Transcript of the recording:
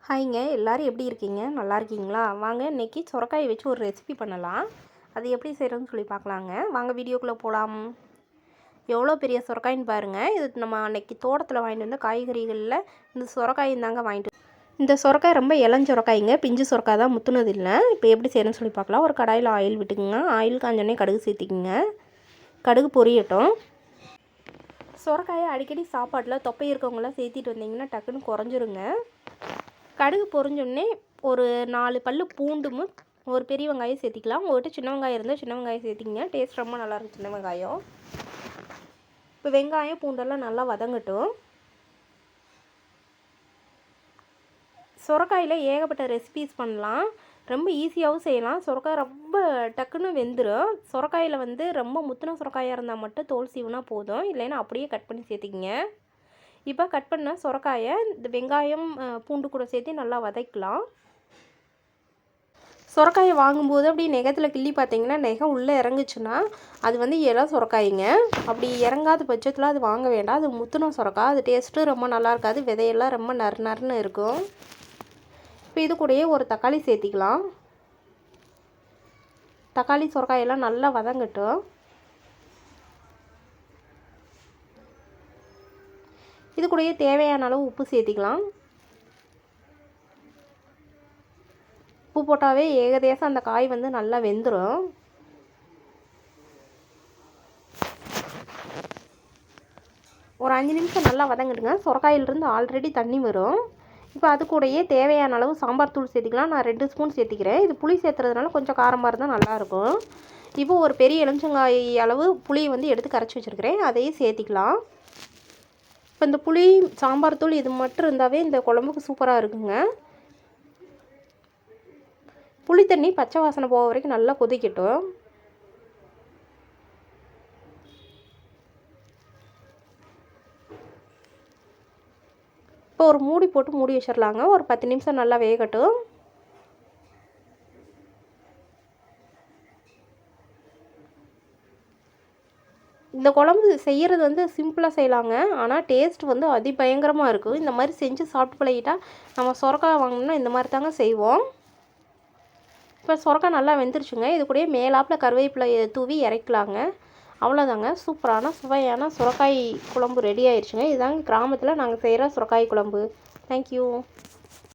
ஹாய்ங்க, எல்லோரும் எப்படி இருக்கீங்க? நல்லா இருக்கீங்களா? வாங்க இன்றைக்கி சுரக்காயை வச்சு ஒரு ரெசிபி பண்ணலாம். அது எப்படி செய்கிறதுன்னு சொல்லி பார்க்கலாங்க. வாங்க வீடியோக்குள்ளே போகலாம். எவ்வளோ பெரிய சுரக்காயின்னு பாருங்கள். இது நம்ம அன்றைக்கி தோட்டத்தில் வாங்கிட்டு வந்த காய்கறிகளில் இந்த சுரக்காயும் தாங்க வாங்கிட்டு. இந்த சுரக்காய் ரொம்ப இளஞ்சுரக்காய்ங்க, பிஞ்சு சுரக்காய் தான், முத்துனது இல்லை. இப்போ எப்படி செய்யணும்னு சொல்லி பார்க்கலாம். ஒரு கடாயில் ஆயில் விட்டுக்குங்க. ஆயில் காஞ்சோடனே கடுகு சேர்த்திக்குங்க. கடுகு பொரியட்டும். சுரக்காயை அடிக்கடி சாப்பாட்டில் தொப்பை இருக்கவங்களாம் சேர்த்திட்டு வந்தீங்கன்னா டக்குன்னு குறைஞ்சிருங்க. கடுகு பொரிஞ்சோடனே ஒரு 4 பல் பூண்டும் ஒரு பெரிய வெங்காயம் சேர்த்திக்கலாம். உங்கள்கிட்ட சின்ன வெங்காயம் இருந்தால் சின்ன வெங்காயம் சேர்த்திங்க. டேஸ்ட் ரொம்ப நல்லாயிருக்கும் சின்ன வெங்காயம். இப்போ வெங்காயம் பூண்டெல்லாம் நல்லா வதங்கட்டும். சுரக்காயில் ஏகப்பட்ட ரெசிபீஸ் பண்ணலாம். ரொம்ப ஈஸியாகவும் செய்யலாம். சுரக்காய் ரொம்ப டக்குன்னு வெந்துடும். சுரக்காயில் ரொம்ப முத்தின சுரக்காயாக இருந்தால் மட்டும் தோல் சீவுனா போதும், இல்லைன்னா அப்படியே கட் பண்ணி சேர்த்திக்கிங்க. இப்போ கட் பண்ண சுரக்காயை இந்த வெங்காயம் பூண்டு கூட சேர்த்து நல்லா வதக்கலாம். சுரக்காயை வாங்கும்போது அப்படி நெகத்தில் கிள்ளி பார்த்தீங்கன்னா நெகம் உள்ளே இறங்குச்சுன்னா அது இலை சுரக்காய்ங்க. அப்படி இறங்காத பட்சத்தில் அது வாங்க வேண்டாம். அது முத்துன சுரக்காய். அது டேஸ்ட்டு ரொம்ப நல்லா இருக்காது. விதையெல்லாம் ரொம்ப நறுன்னு இருக்கும். இப்போ இது கூடயே ஒரு தக்காளி சேர்த்திக்கலாம். தக்காளி சுரக்காயெல்லாம் நல்லா வதங்கட்டும். இது கூடயே தேவையான அளவு உப்பு சேர்த்திக்கலாம். உப்பு போட்டாவே ஏகதேசம் அந்த காய் நல்லா வெந்துடும். ஒரு 5 நிமிஷம் நல்லா வதங்கிடுங்க. சுரக்காயிலிருந்து ஆல்ரெடி தண்ணி வரும். இப்போ அது கூடயே தேவையான அளவு சாம்பார் தூள் சேர்த்திக்கலாம். நான் 2 ஸ்பூன் சேர்த்திக்கிறேன். இது புளி சேர்த்துறதுனால கொஞ்சம் காரமாக இருந்தால் நல்லாயிருக்கும். இப்போ ஒரு பெரிய எலுமிச்சங்காய் அளவு புளி எடுத்து கரைச்சி வச்சுருக்கிறேன். அதையும் சேர்த்திக்கலாம். இப்போ இந்த புளி சாம்பார் தூள் இது மட்டும் இருந்தாவே இந்த குழம்புக்கு சூப்பராக இருக்குங்க. புளி தண்ணி பச்சை வாசனை போக வரைக்கும் நல்லா கொதிக்கட்டும். இப்போ ஒரு மூடி போட்டு மூடி வச்சிடலாங்க. ஒரு 10 நிமிஷம் நல்லா வேகட்டும். இந்த குழம்பு செய்கிறது சிம்பிளாக செய்யலாங்க. ஆனால் டேஸ்ட் அதிபயங்கரமாக இருக்கும். இந்த மாதிரி செஞ்சு சாப்பிட்டு பழகிட்டா நம்ம சுரக்காய் வாங்கினோம்னா இந்த மாதிரி தாங்க செய்வோம். இப்போ சுரக்காய் நல்லா வெந்துருச்சுங்க. இது கூடயே மேலாப்பில் கருவேப்பிலை தூவி இறக்கலாங்க. அவ்வளோதாங்க. சூப்பரான சுவையான சுரக்காய் குழம்பு ரெடி ஆயிடுச்சுங்க. இதுதாங்க கிராமத்தில் நாங்கள் செய்கிற சுரக்காய் குழம்பு. தேங்க்யூ.